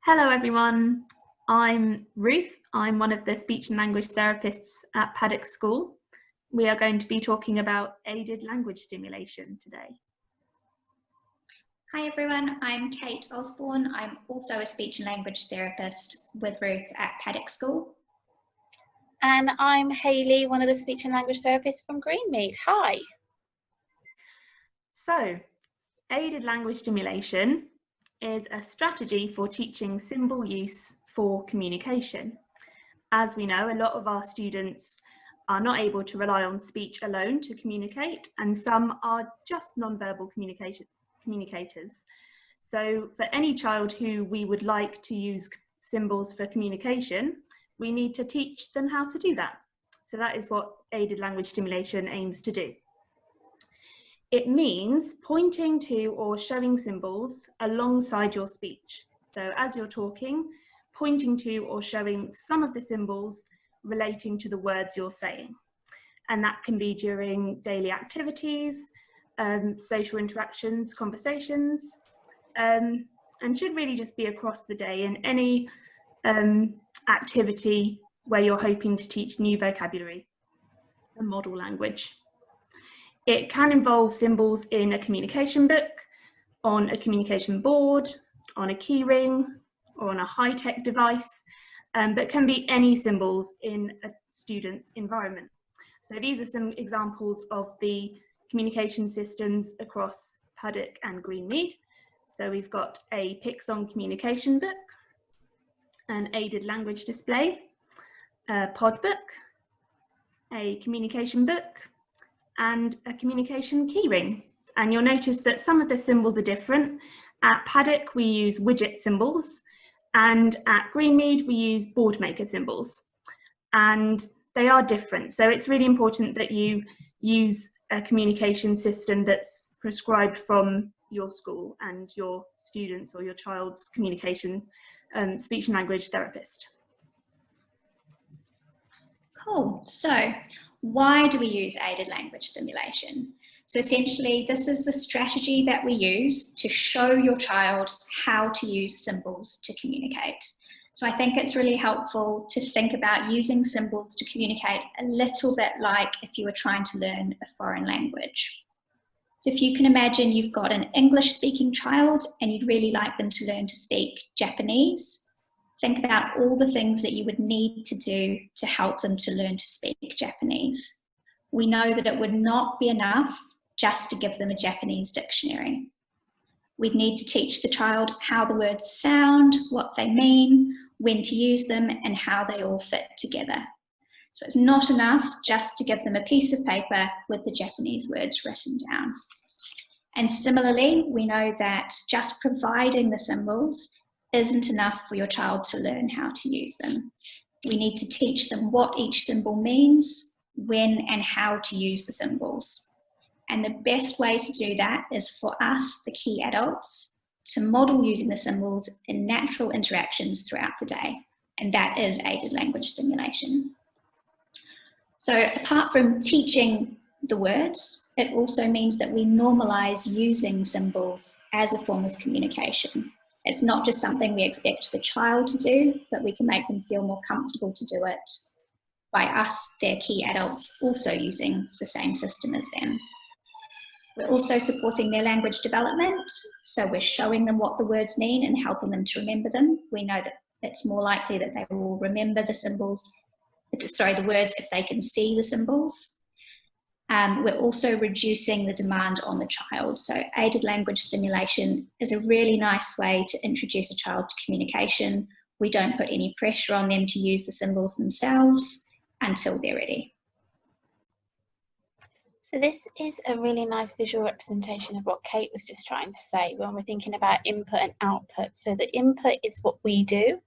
Hello everyone, I'm Ruth. I'm one of the speech and language therapists at Paddock School. We are going to be talking about aided language stimulation today. Hi everyone, I'm Kate Osborne. I'm also a speech and language therapist with Ruth at Paddock School. And I'm Hayley, one of the speech and language therapists from Greenmead. Hi. So, aided language stimulation is a strategy for teaching symbol use for communication. As we know, a lot of our students are not able to rely on speech alone to communicate, and some are just non-verbal communicators. So for any child who we would like to use symbols for communication, we need to teach them how to do that. So that is what aided language stimulation aims to do. It means pointing to or showing symbols alongside your speech. So as you're talking, pointing to or showing some of the symbols relating to the words you're saying. And that can be during daily activities, social interactions, conversations, and should really just be across the day in any activity where you're hoping to teach new vocabulary and model language. It can involve symbols in a communication book, on a communication board, on a key ring, or on a high-tech device, but can be any symbols in a student's environment. So these are some examples of the communication systems across Paddock and Greenmead. So we've got a Pixon communication book, an aided language display, a pod book, a communication book, and a communication keyring. And you'll notice that some of the symbols are different. At Paddock, we use widget symbols, and at Greenmead, we use board maker symbols. And they are different. So it's really important that you use a communication system that's prescribed from your school and your students or your child's communication speech and language therapist. Cool. So why do we use aided language stimulation? So essentially, this is the strategy that we use to show your child how to use symbols to communicate. So I think it's really helpful to think about using symbols to communicate a little bit like if you were trying to learn a foreign language. So if you can imagine you've got an English-speaking child and you'd really like them to learn to speak Japanese, think about all the things that you would need to do to help them to learn to speak Japanese. We know that it would not be enough just to give them a Japanese dictionary. We'd need to teach the child how the words sound, what they mean, when to use them, and how they all fit together. So it's not enough just to give them a piece of paper with the Japanese words written down. And similarly, we know that just providing the symbols isn't enough for your child to learn how to use them. We need to teach them what each symbol means, when and how to use the symbols. And the best way to do that is for us, the key adults, to model using the symbols in natural interactions throughout the day. And that is aided language stimulation. So apart from teaching the words, it also means that we normalize using symbols as a form of communication. It's not just something we expect the child to do, but we can make them feel more comfortable to do it by us, their key adults, also using the same system as them. We're also supporting their language development. So we're showing them what the words mean and helping them to remember them. We know that it's more likely that they will remember the words if they can see the symbols. We're also reducing the demand on the child. So aided language stimulation is a really nice way to introduce a child to communication. We don't put any pressure on them to use the symbols themselves until they're ready. So this is a really nice visual representation of what Kate was just trying to say when we're thinking about input and output. So the input is what we do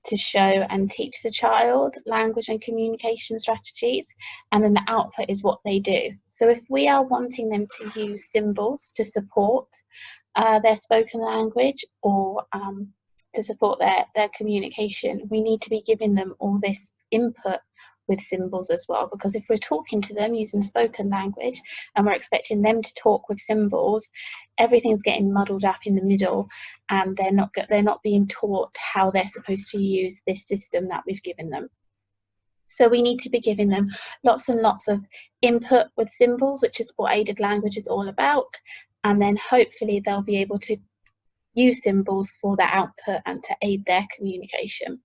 to show and teach the child language and communication strategies, and then the output is what they do. So if we are wanting them to use symbols to support their spoken language or to support their communication, we need to be giving them all this input with symbols as well, because if we're talking to them using spoken language and we're expecting them to talk with symbols, everything's getting muddled up in the middle, and they're not being taught how they're supposed to use this system that we've given them. So we need to be giving them lots and lots of input with symbols, which is what aided language is all about, and then hopefully they'll be able to use symbols for their output and to aid their communication.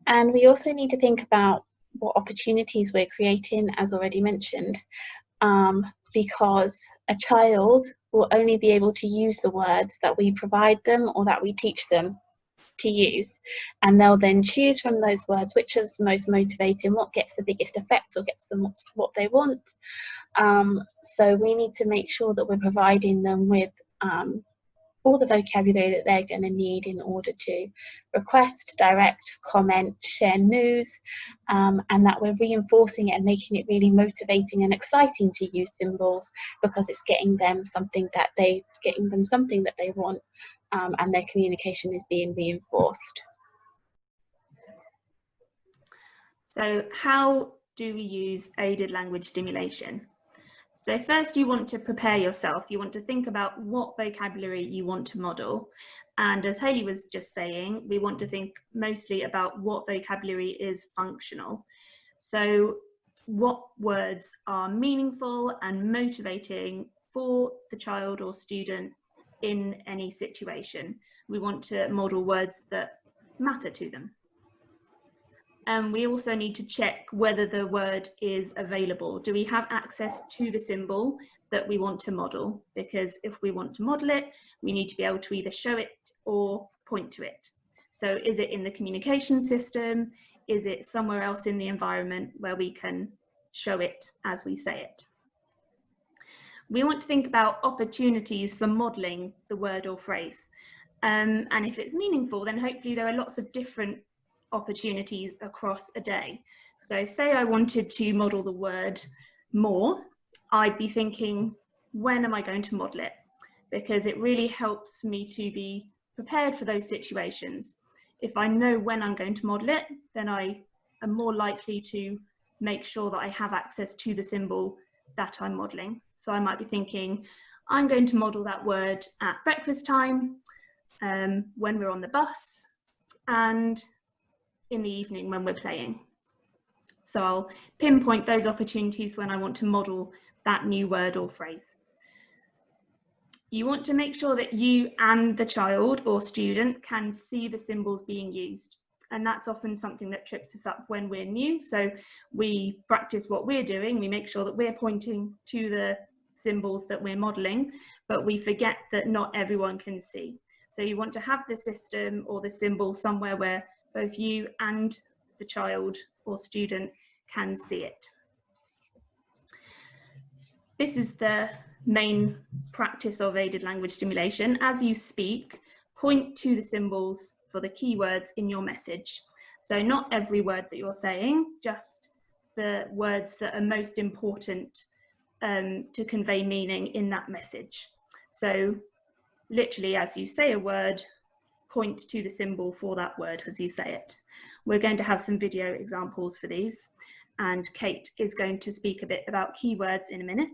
And we also need to think about what opportunities we're creating, as already mentioned, because a child will only be able to use the words that we provide them or that we teach them to use, and they'll then choose from those words which is most motivating, what gets the biggest effect or gets them what they want. So we need to make sure that we're providing them with all the vocabulary that they're going to need in order to request, direct, comment, share news, and that we're reinforcing it and making it really motivating and exciting to use symbols, because it's getting them something that they want, and their communication is being reinforced. So how do we use aided language stimulation? So first you want to prepare yourself. You want to think about what vocabulary you want to model. And as Hayley was just saying, we want to think mostly about what vocabulary is functional. So what words are meaningful and motivating for the child or student in any situation. We want to model words that matter to them. And we also need to check whether the word is available. Do we have access to the symbol that we want to model? Because if we want to model it, we need to be able to either show it or point to it. So is it in the communication system? Is it somewhere else in the environment where we can show it as we say it? We want to think about opportunities for modeling the word or phrase. And if it's meaningful, then hopefully there are lots of different opportunities across a day. So say I wanted to model the word more, I'd be thinking, when am I going to model it? Because it really helps me to be prepared for those situations. If I know when I'm going to model it, then I am more likely to make sure that I have access to the symbol that I'm modeling. So I might be thinking, I'm going to model that word at breakfast time, when we're on the bus, and in the evening when we're playing. So I'll pinpoint those opportunities when I want to model that new word or phrase. You want to make sure that you and the child or student can see the symbols being used. And that's often something that trips us up when we're new. So we practice what we're doing, we make sure that we're pointing to the symbols that we're modeling, but we forget that not everyone can see. So you want to have the system or the symbol somewhere where both you and the child or student can see it. This is the main practice of aided language stimulation. As you speak, point to the symbols for the keywords in your message. So not every word that you're saying, just the words that are most important to convey meaning in that message. So literally as you say a word, point to the symbol for that word as you say it. We're going to have some video examples for these, and Kate is going to speak a bit about keywords in a minute.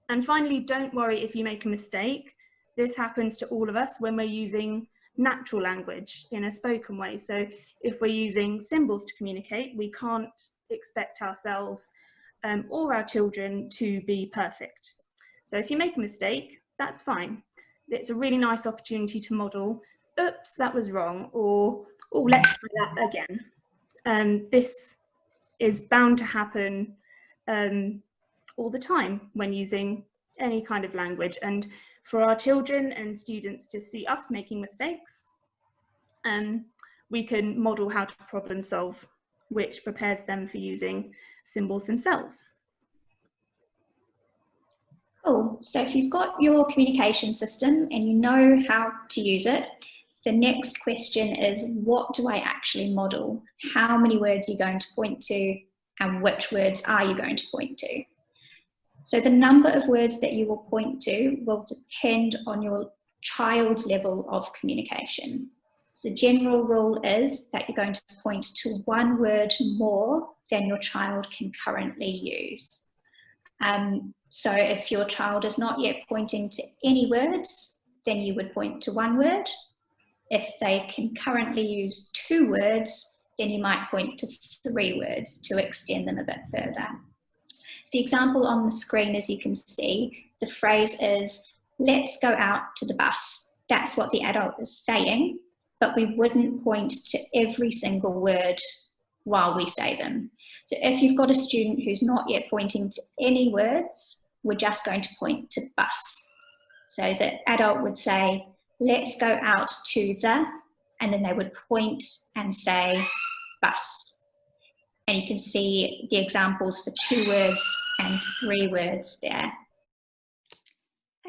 And finally, don't worry if you make a mistake. This happens to all of us when we're using natural language in a spoken way. So if we're using symbols to communicate, we can't expect ourselves or our children to be perfect. So if you make a mistake, that's fine. It's a really nice opportunity to model, oops, that was wrong, or oh, let's try that again. This is bound to happen all the time when using any kind of language. And for our children and students to see us making mistakes, we can model how to problem solve, which prepares them for using symbols themselves. Cool. So if you've got your communication system and you know how to use it, the next question is, what do I actually model? How many words are you going to point to, and which words are you going to point to? So the number of words that you will point to will depend on your child's level of communication. So the general rule is that you're going to point to one word more than your child can currently use. So if your child is not yet pointing to any words, then you would point to one word. If they can currently use 2 words, then you might point to 3 words to extend them a bit further. So the example on the screen, as you can see, the phrase is, let's go out to the bus. That's what the adult is saying, but we wouldn't point to every single word while we say them. So if you've got a student who's not yet pointing to any words, we're just going to point to bus. So the adult would say, let's go out to the, and then they would point and say bus. And you can see the examples for 2 words and 3 words there.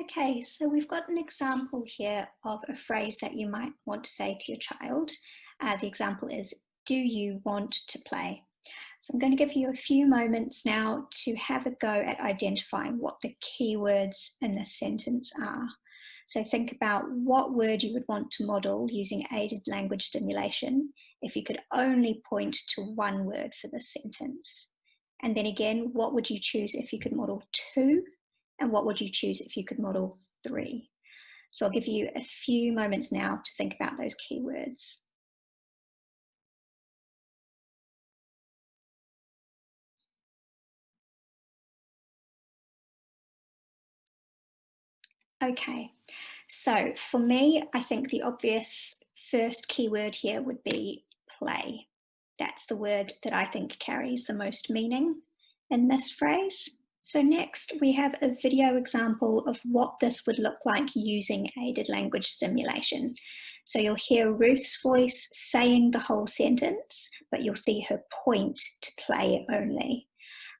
Okay, so we've got an example here of a phrase that you might want to say to your child. The example is, do you want to play? So I'm going to give you a few moments now to have a go at identifying what the key words in this sentence are. So think about what word you would want to model using aided language stimulation if you could only point to one word for this sentence. And then again, what would you choose if you could model 2? And what would you choose if you could model 3? So I'll give you a few moments now to think about those keywords. Okay, so for me, I think the obvious first keyword here would be play. That's the word that I think carries the most meaning in this phrase. So next we have a video example of what this would look like using aided language stimulation. So you'll hear Ruth's voice saying the whole sentence, but you'll see her point to play only.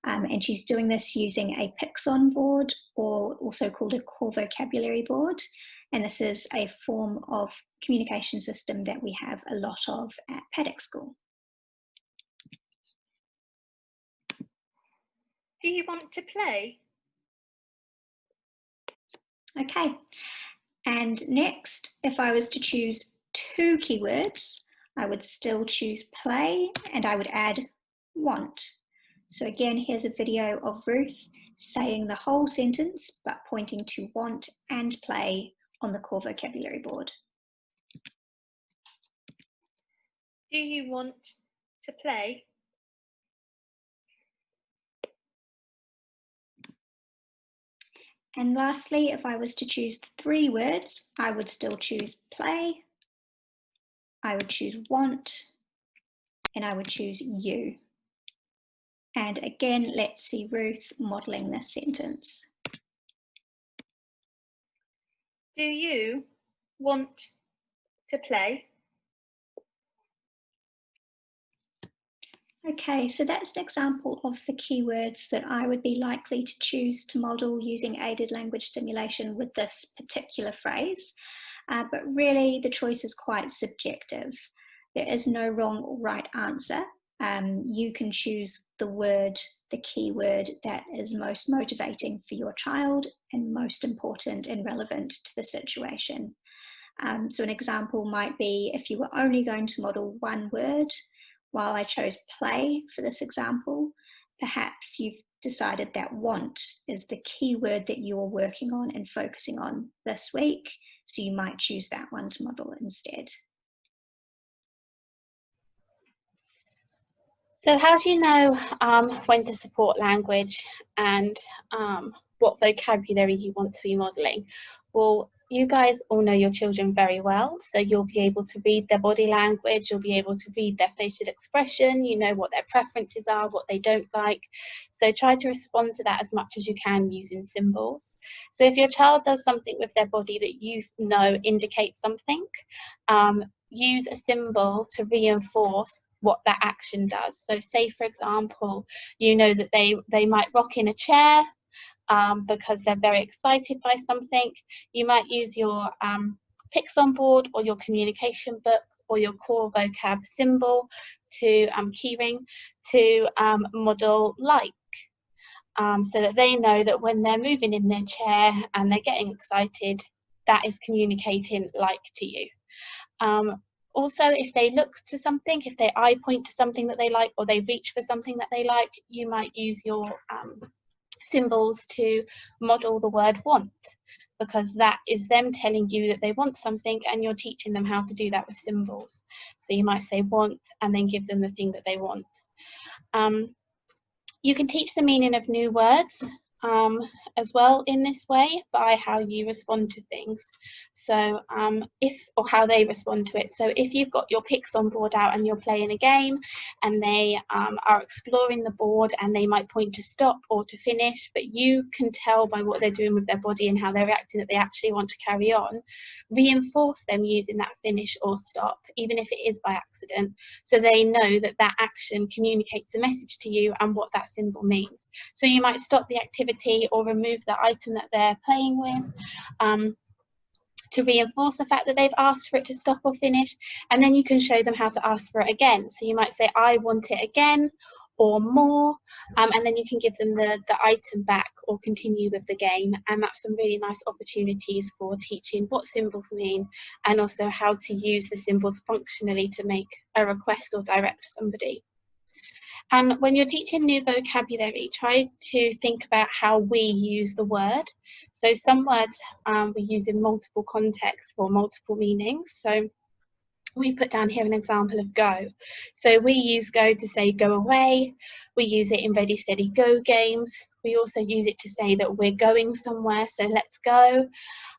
And she's doing this using a Pixon board, or also called a core vocabulary board. And this is a form of communication system that we have a lot of at Paddock School. Do you want to play? Okay, and next, if I was to choose 2 keywords, I would still choose play and I would add want. So again, here's a video of Ruth saying the whole sentence, but pointing to want and play on the core vocabulary board. Do you want to play? And lastly, if I was to choose 3 words, I would still choose play, I would choose want, and I would choose you. And again, let's see Ruth modelling this sentence. Do you want to play? Okay, so that's an example of the keywords that I would be likely to choose to model using aided language stimulation with this particular phrase. But really the choice is quite subjective. There is no wrong or right answer. You can choose the word, the keyword that is most motivating for your child and most important and relevant to the situation. So an example might be if you were only going to model one word. While I chose play for this example, perhaps you've decided that want is the key word that you're working on and focusing on this week, so you might choose that one to model instead. So how do you know when to support language and what vocabulary you want to be modelling? Well, you guys all know your children very well, so you'll be able to read their body language, you'll be able to read their facial expression, you know what their preferences are, what they don't like. So try to respond to that as much as you can using symbols. So if your child does something with their body that you know indicates something, use a symbol to reinforce what that action does. So say, for example, you know that they might rock in a chair because they're very excited by something. You might use your Pixon board or your communication book or your core vocab symbol to keyring to model like, so that they know that when they're moving in their chair and they're getting excited, that is communicating like to you. Also, if they look to something, if they eye point to something that they like, or they reach for something that they like, you might use your symbols to model the word want, because that is them telling you that they want something, and you're teaching them how to do that with symbols. So you might say want and then give them the thing that they want. You can teach the meaning of new words as well in this way, by how you respond to things. So or how they respond to it. So if you've got your picks on board out and you're playing a game, and they are exploring the board, and they might point to stop or to finish, but you can tell by what they're doing with their body and how they're reacting that they actually want to carry on, reinforce them using that finish or stop, even if it is by accident, so they know that that action communicates a message to you and what that symbol means. So you might stop the activity or remove the item that they're playing with, to reinforce the fact that they've asked for it to stop or finish, and then you can show them how to ask for it again. So you might say, I want it again, or more, and then you can give them the item back or continue with the game. And that's some really nice opportunities for teaching what symbols mean, and also how to use the symbols functionally to make a request or direct somebody. And when you're teaching new vocabulary, try to think about how we use the word. So some words we use in multiple contexts for multiple meanings. So we've put down here an example of go. So we use go to say go away. We use it in ready, steady, go games. We also use it to say that we're going somewhere, so let's go.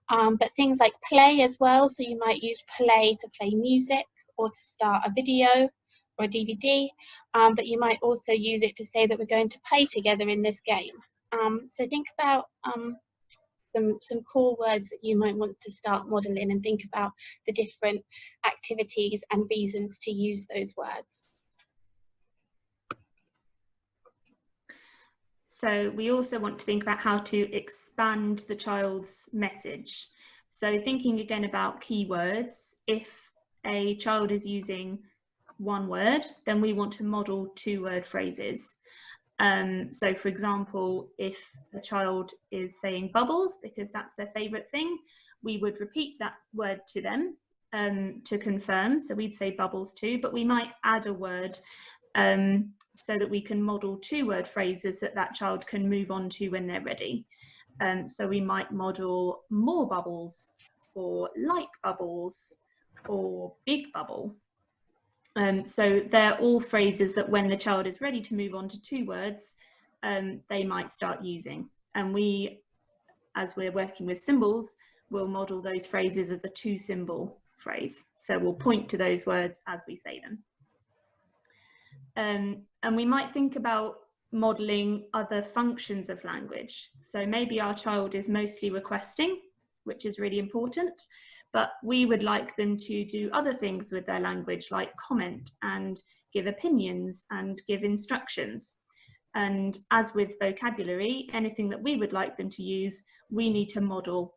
But things like play as well. So you might use play to play music, or to start a video or a DVD, but you might also use it to say that we're going to play together in this game. So think about some cool words that you might want to start modelling, and think about the different activities and reasons to use those words. So we also want to think about how to expand the child's message. So thinking again about keywords, if a child is using one word, then we want to model 2-word phrases. So for example, if a child is saying bubbles because that's their favourite thing, we would repeat that word to them to confirm. So we'd say bubbles too, but we might add a word so that we can model 2-word phrases that child can move on to when they're ready. So we might model more bubbles, or like bubbles, or big bubble. So they're all phrases that when the child is ready to move on to 2 words, they might start using. And we, as we're working with symbols, will model those phrases as a 2-symbol phrase. So we'll point to those words as we say them. And we might think about modeling other functions of language. So maybe our child is mostly requesting, which is really important, but we would like them to do other things with their language, like comment and give opinions and give instructions. And as with vocabulary, anything that we would like them to use, we need to model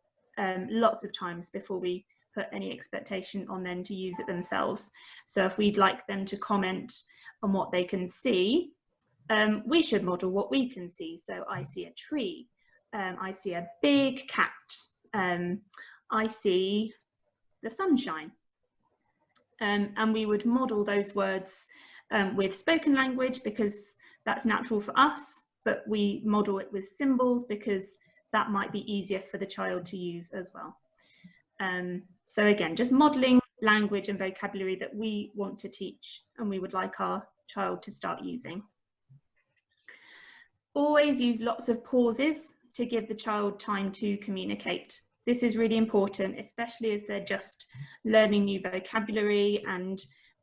lots of times before we put any expectation on them to use it themselves. So if we'd like them to comment on what they can see, we should model what we can see. So I see a tree, I see a big cat, I see the sunshine. And we would model those words with spoken language because that's natural for us, but we model it with symbols because that might be easier for the child to use as well. So again, just modeling language and vocabulary that we want to teach and we would like our child to start using. Always use lots of pauses to give the child time to communicate. This is really important, especially as they're just learning new vocabulary and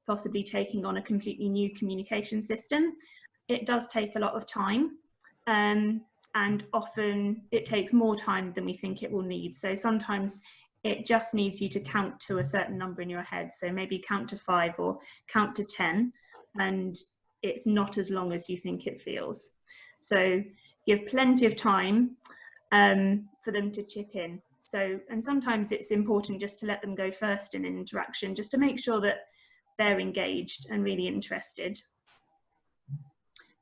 possibly taking on a completely new communication system. It does take a lot of time, and often it takes more time than we think it will need. So sometimes it just needs you to count to a certain number in your head. So maybe count to 5 or count to 10, and it's not as long as you think it feels. So give plenty of time for them to chip in. So, and sometimes it's important just to let them go first in an interaction, just to make sure that they're engaged and really interested.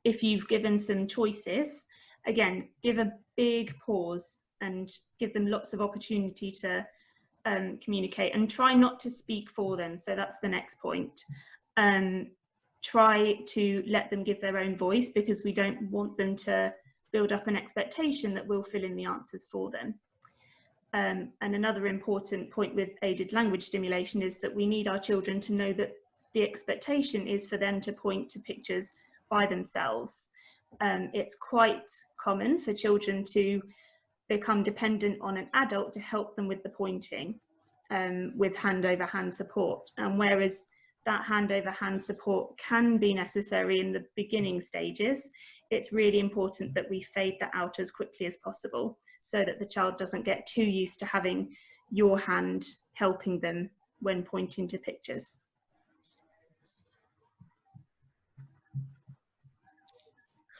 If you've given some choices, again, give a big pause and give them lots of opportunity to communicate, and try not to speak for them. So that's the next point. Try to let them give their own voice, because we don't want them to build up an expectation that we'll fill in the answers for them. And another important point with aided language stimulation is that we need our children to know that the expectation is for them to point to pictures by themselves. It's quite common for children to become dependent on an adult to help them with the pointing, with hand-over-hand support. And whereas that hand-over-hand support can be necessary in the beginning stages, it's really important that we fade that out as quickly as possible, so that the child doesn't get too used to having your hand helping them when pointing to pictures.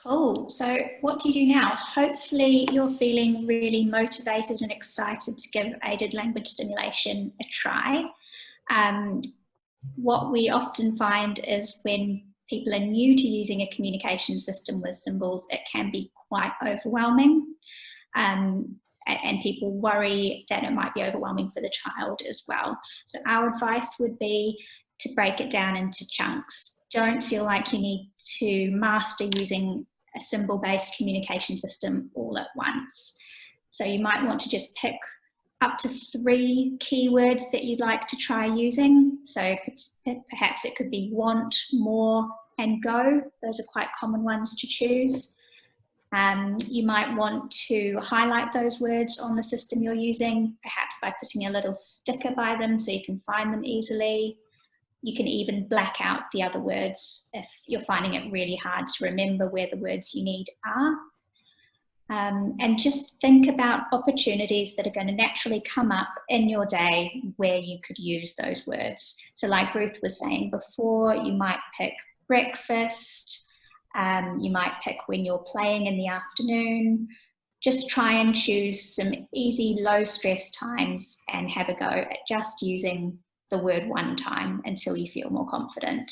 Cool. So what do you do now? Hopefully you're feeling really motivated and excited to give aided language stimulation a try. What we often find is when people are new to using a communication system with symbols, it can be quite overwhelming. And people worry that it might be overwhelming for the child as well. So our advice would be to break it down into chunks. Don't feel like you need to master using a symbol-based communication system all at once. So you might want to just pick up to 3 keywords that you'd like to try using. So perhaps it could be want, more, and go. Those are quite common ones to choose. You might want to highlight those words on the system you're using, perhaps by putting a little sticker by them so you can find them easily. You can even black out the other words if you're finding it really hard to remember where the words you need are. And just think about opportunities that are going to naturally come up in your day where you could use those words. So like Ruth was saying before, you might pick breakfast, you might pick when you're playing in the afternoon. Just try and choose some easy, low stress times and have a go at just using the word one time until you feel more confident.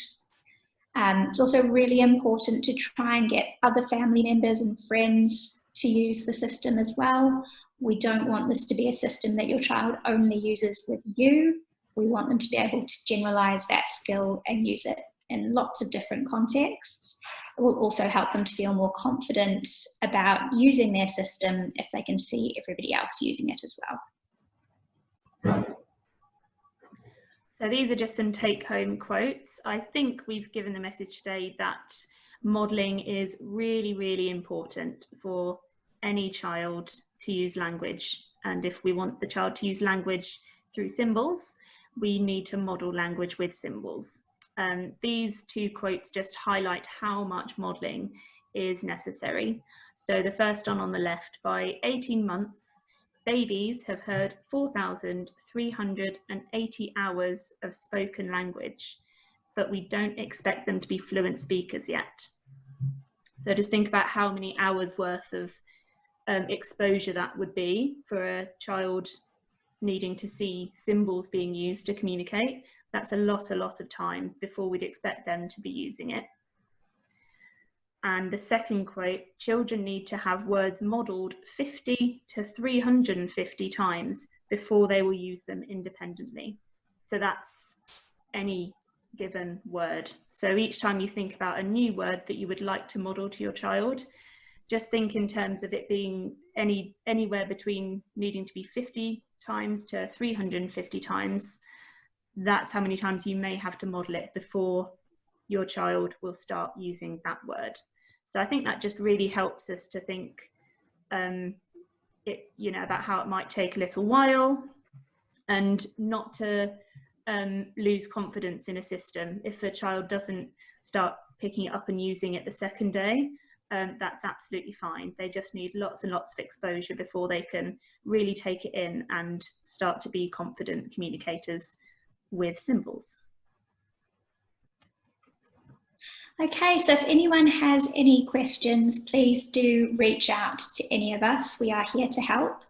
It's also really important to try and get other family members and friends to use the system as well. We don't want this to be a system that your child only uses with you. We want them to be able to generalize that skill and use it in lots of different contexts. It will also help them to feel more confident about using their system if they can see everybody else using it as well. So these are just some take-home quotes. I think we've given the message today that modelling is really, really important for any child to use language. And if we want the child to use language through symbols, we need to model language with symbols. These 2 quotes just highlight how much modelling is necessary. So the first one on the left, by 18 months, babies have heard 4,380 hours of spoken language, but we don't expect them to be fluent speakers yet. So just think about how many hours worth of exposure that would be for a child needing to see symbols being used to communicate. That's a lot of time before we'd expect them to be using it. And the second quote, children need to have words modelled 50 to 350 times before they will use them independently. So that's any given word. So each time you think about a new word that you would like to model to your child, just think in terms of it being anywhere between needing to be 50 times to 350 times. That's how many times you may have to model it before your child will start using that word. So I think that just really helps us to think about how it might take a little while, and not to lose confidence in a system. If a child doesn't start picking it up and using it the second day, that's absolutely fine. They just need lots and lots of exposure before they can really take it in and start to be confident communicators with symbols. Okay, so if anyone has any questions, please do reach out to any of us. We are here to help.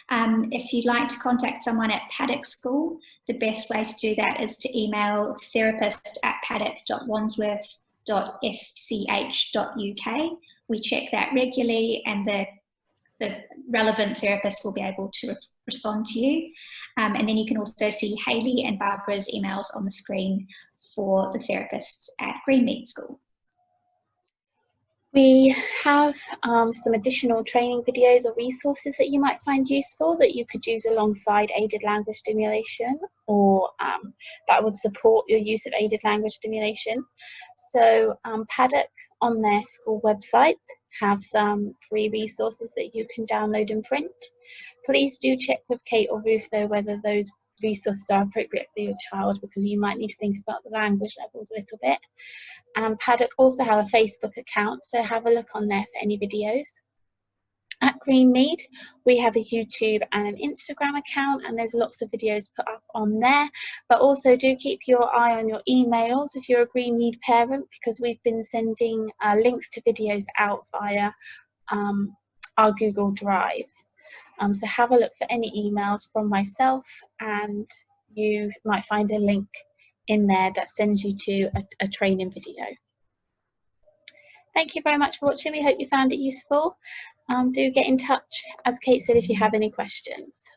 If you'd like to contact someone at Paddock School, the best way to do that is to email therapist@paddock.wandsworth.sch.uk. We check that regularly, and the the relevant therapist will be able to respond to you. And then you can also see Hayley and Barbara's emails on the screen for the therapists at Greenmead School. We have some additional training videos or resources that you might find useful that you could use alongside aided language stimulation, or that would support your use of aided language stimulation. So Paddock on their school website have some free resources that you can download and print. Please do check with Kate or Ruth though whether those resources are appropriate for your child, because you might need to think about the language levels a little bit. And Paddock also have a Facebook account, so have a look on there for any videos. At Greenmead, we have a YouTube and an Instagram account, and there's lots of videos put up on there. But also do keep your eye on your emails if you're a Greenmead parent, because we've been sending links to videos out via our Google Drive. So have a look for any emails from myself, and you might find a link in there that sends you to a training video. Thank you very much for watching. We hope you found it useful. Do get in touch, as Kate said, if you have any questions.